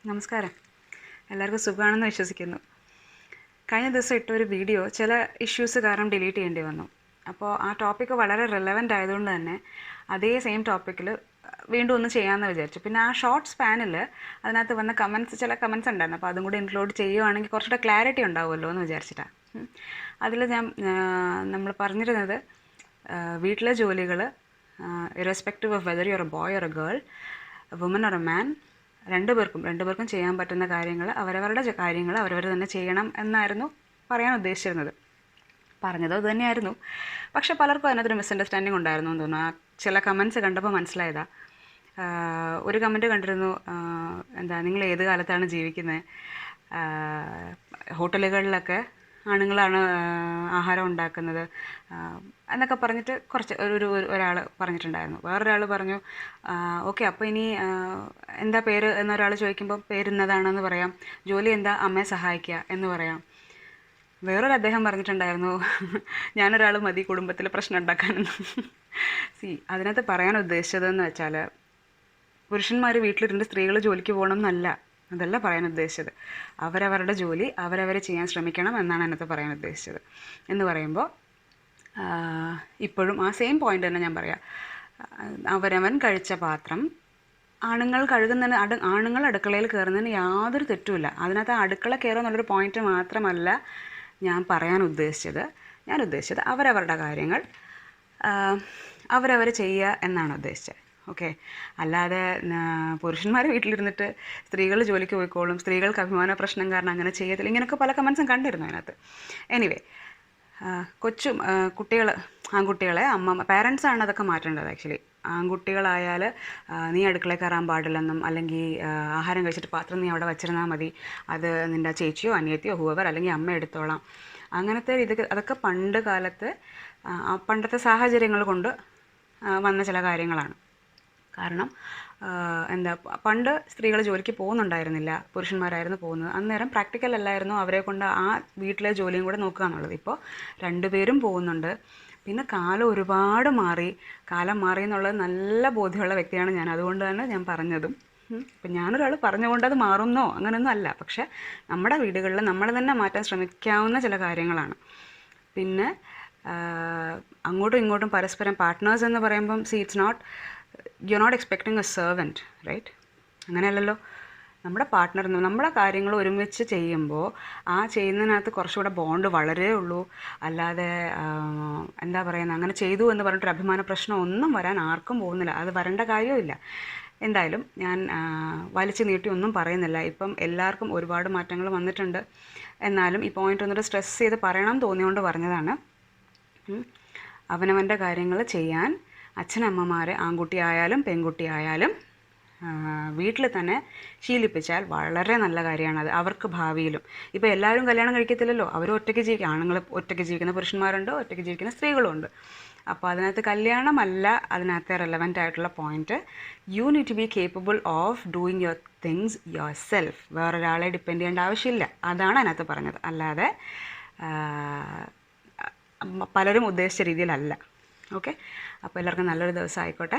നമസ്കാരം. എല്ലാവർക്കും സുഖമാണെന്ന് വിശ്വസിക്കുന്നു. കഴിഞ്ഞ ദിവസം ഇട്ടൊരു വീഡിയോ ചില ഇഷ്യൂസ് കാരണം ഡിലീറ്റ് ചെയ്യേണ്ടി വന്നു. അപ്പോൾ ആ ടോപ്പിക്ക് വളരെ റെലവൻ്റ് ആയതുകൊണ്ട് തന്നെ അതേ സെയിം ടോപ്പിക്കിൽ വീണ്ടും ഒന്ന് ചെയ്യാമെന്ന് വിചാരിച്ചു. പിന്നെ ആ ഷോർട്ട് സ്പാനിൽ അതിനകത്ത് വന്ന ചില കമൻസ് ഉണ്ടായിരുന്നു. അപ്പോൾ അതും കൂടി ഇൻക്ലൂഡ് ചെയ്യുവാണെങ്കിൽ കുറച്ചുകൂടെ ക്ലാരിറ്റി ഉണ്ടാവുമല്ലോ എന്ന് വിചാരിച്ചിട്ടാണ്. അതിൽ നമ്മൾ പറഞ്ഞിരുന്നത് വീട്ടിലെ ജോലികൾ irrespective of whether you are a boy or a girl, woman or a man, രണ്ടുപേർക്കും ചെയ്യാൻ പറ്റുന്ന കാര്യങ്ങൾ അവരവരുടെ കാര്യങ്ങൾ അവരവർ തന്നെ ചെയ്യണം എന്നായിരുന്നു പറയാൻ ഉദ്ദേശിച്ചിരുന്നത്. പറഞ്ഞത് അത് തന്നെയായിരുന്നു. പക്ഷെ പലർക്കും അതിനകത്തൊരു മിസ്അണ്ടർസ്റ്റാൻഡിങ് ഉണ്ടായിരുന്നു എന്ന് തോന്നുന്നു. ചില കമൻസ് കണ്ടപ്പോൾ മനസ്സിലായതാ. ഒരു കമൻറ്റ് കണ്ടിരുന്നു, നിങ്ങൾ ഏത് കാലത്താണ് ജീവിക്കുന്നത്, ഹോട്ടലുകളിലൊക്കെ ആണുങ്ങളാണ് ആഹാരം ഉണ്ടാക്കുന്നത് എന്നൊക്കെ പറഞ്ഞിട്ട് ഒരാൾ പറഞ്ഞിട്ടുണ്ടായിരുന്നു. വേറൊരാൾ പറഞ്ഞു, ഓക്കെ, അപ്പോൾ ഇനി എന്താ പേര് എന്നൊരാൾ ചോദിക്കുമ്പോൾ പേരിന്നതാണെന്ന് പറയാം, ജോലി എന്താ, അമ്മയെ സഹായിക്കുക എന്ന് പറയാം. അദ്ദേഹം പറഞ്ഞിട്ടുണ്ടായിരുന്നു, ഞാനൊരാൾ മതി കുടുംബത്തിൽ പ്രശ്നം ഉണ്ടാക്കാനെന്ന്. അതിനകത്ത് പറയാൻ ഉദ്ദേശിച്ചതെന്ന് വെച്ചാൽ പുരുഷന്മാർ വീട്ടിലിരുന്ന് സ്ത്രീകൾ ജോലിക്ക് പോകണം എന്നല്ല, അതല്ല പറയാൻ ഉദ്ദേശിച്ചത്. അവരവരുടെ ജോലി അവരവർ ചെയ്യാൻ ശ്രമിക്കണം എന്നാണ് അതിനകത്ത് പറയാൻ ഉദ്ദേശിച്ചത്. എന്ന് പറയുമ്പോൾ ഇപ്പോഴും ആ സെയിം പോയിൻ്റ് തന്നെ ഞാൻ പറയാം. അവരവൻ കഴിച്ച പാത്രം ആണുങ്ങൾ കഴുകുന്നതിന് ആണുങ്ങൾ അടുക്കളയിൽ കയറുന്നതിന് യാതൊരു തെറ്റുമില്ല. അതിനകത്ത് അടുക്കള കയറുക എന്നുള്ളൊരു പോയിൻ്റ് മാത്രമല്ല ഞാൻ പറയാൻ ഉദ്ദേശിച്ചത്. ഞാൻ ഉദ്ദേശിച്ചത് അവരവരുടെ കാര്യങ്ങൾ അവരവർ ചെയ്യുക എന്നാണ് ഉദ്ദേശിച്ചത്. ഓക്കെ, അല്ലാതെ പുരുഷന്മാർ വീട്ടിലിരുന്നിട്ട് സ്ത്രീകൾ ജോലിക്ക് പോയിക്കോളും, സ്ത്രീകൾക്ക് അഭിമാന പ്രശ്നം കാരണം അങ്ങനെ ചെയ്യത്തില്ല, ഇങ്ങനെയൊക്കെ പല കമൻസും കണ്ടിരുന്നു അതിനകത്ത്. എനിവേ, ആൺകുട്ടികളെ പാരൻസാണ് അതൊക്കെ മാറ്റേണ്ടത്. ആക്ച്വലി ആൺകുട്ടികളായാൽ നീ അടുക്കളയിൽ കയറാൻ പാടില്ലെന്നും, അല്ലെങ്കിൽ ആഹാരം കഴിച്ചിട്ട് പാത്രം നീ അവിടെ വച്ചിരുന്നാൽ മതി, അത് നിൻ്റെ ചേച്ചിയോ അനിയത്തിയോ ഹൂവർ അല്ലെങ്കിൽ അമ്മ എടുത്തോളാം, അങ്ങനത്തെ അതൊക്കെ പണ്ട് കാലത്ത് പണ്ടത്തെ സാഹചര്യങ്ങൾ കൊണ്ട് വന്ന ചില കാര്യങ്ങളാണ്. കാരണം പണ്ട് സ്ത്രീകൾ ജോലിക്ക് പോകുന്നുണ്ടായിരുന്നില്ല, പുരുഷന്മാരായിരുന്നു പോകുന്നത്. അന്നേരം പ്രാക്ടിക്കൽ അല്ലായിരുന്നു അവരെ കൊണ്ട് ആ വീട്ടിലെ ജോലിയും കൂടെ നോക്കുക എന്നുള്ളത്. ഇപ്പോൾ രണ്ടുപേരും പോകുന്നുണ്ട്. പിന്നെ കാലം ഒരുപാട് മാറി എന്നുള്ളത് നല്ല ബോധ്യമുള്ള വ്യക്തിയാണ് ഞാൻ. അതുകൊണ്ട് തന്നെ ഞാൻ പറഞ്ഞതും. ഇപ്പം ഞാനൊരാൾ പറഞ്ഞുകൊണ്ട് അത് മാറുന്നോ അങ്ങനെയൊന്നും അല്ല. പക്ഷെ നമ്മുടെ വീടുകളിൽ നമ്മൾ തന്നെ മാറ്റാൻ ശ്രമിക്കാവുന്ന ചില കാര്യങ്ങളാണ്. പിന്നെ അങ്ങോട്ടും ഇങ്ങോട്ടും പരസ്പരം പാർട്ട്നേഴ്സ് എന്ന് പറയുമ്പം you are not expecting a servant, right? അങ്ങനെയല്ലല്ലോ. നമ്മുടെ പാർട്ട്ണർ നമ്മളെ കാര്യങ്ങൾ ഒരുമിച്ച് ചെയ്യുമ്പോൾ ആ ചെയ്യുന്നതിനകത്ത് കുറച്ചുകൂടെ ബോണ്ട് വളരേ ഉള്ളൂ. അല്ലാതെ അങ്ങനെ ചെയ്തു എന്ന് പറഞ്ഞിട്ടൊരു അഭിമാന പ്രശ്നം ഒന്നും വരാൻ ആർക്കും പോകുന്നില്ല. അത് വരേണ്ട കാര്യമില്ല. എന്തായാലും ഞാൻ വലിച്ചു നീട്ടി ഒന്നും പറയുന്നില്ല. ഇപ്പം എല്ലാവർക്കും ഒരുപാട് മാറ്റങ്ങൾ വന്നിട്ടുണ്ട്. എന്നാലും ഈ പോയിൻ്റ് ഒന്നിട്ട് സ്ട്രെസ് ചെയ്ത് പറയണം തോന്നിയുകൊണ്ട് പറഞ്ഞതാണ്. അവനവൻ്റെ കാര്യങ്ങൾ ചെയ്യാൻ അച്ഛനമ്മമാർ ആൺകുട്ടിയായാലും പെൺകുട്ടിയായാലും വീട്ടിൽ തന്നെ ശീലിപ്പിച്ചാൽ വളരെ നല്ല കാര്യമാണത്. അവർക്ക് ഭാവിയിലും ഇപ്പോൾ എല്ലാവരും കല്യാണം കഴിക്കത്തില്ലല്ലോ, അവർ ഒറ്റയ്ക്ക് ജീവിക്കുക. ആണുങ്ങൾ ഒറ്റയ്ക്ക് ജീവിക്കുന്ന പുരുഷന്മാരുണ്ട്, ഒറ്റയ്ക്ക് ജീവിക്കുന്ന സ്ത്രീകളുമുണ്ട്. അപ്പോൾ അതിനകത്ത് കല്യാണമല്ല അതിനകത്ത് റെലവൻ്റ് ആയിട്ടുള്ള point. You need to be capable of doing your things yourself. വേറൊരാളെ ഡിപ്പെൻഡ് ചെയ്യേണ്ട ആവശ്യമില്ല. അതാണ് അതിനകത്ത് പറഞ്ഞത്. അല്ലാതെ പലരും ഉദ്ദേശിച്ച രീതിയിലല്ല. ഓക്കെ, അപ്പോൾ എല്ലാവർക്കും നല്ലൊരു ദിവസം ആയിക്കോട്ടെ.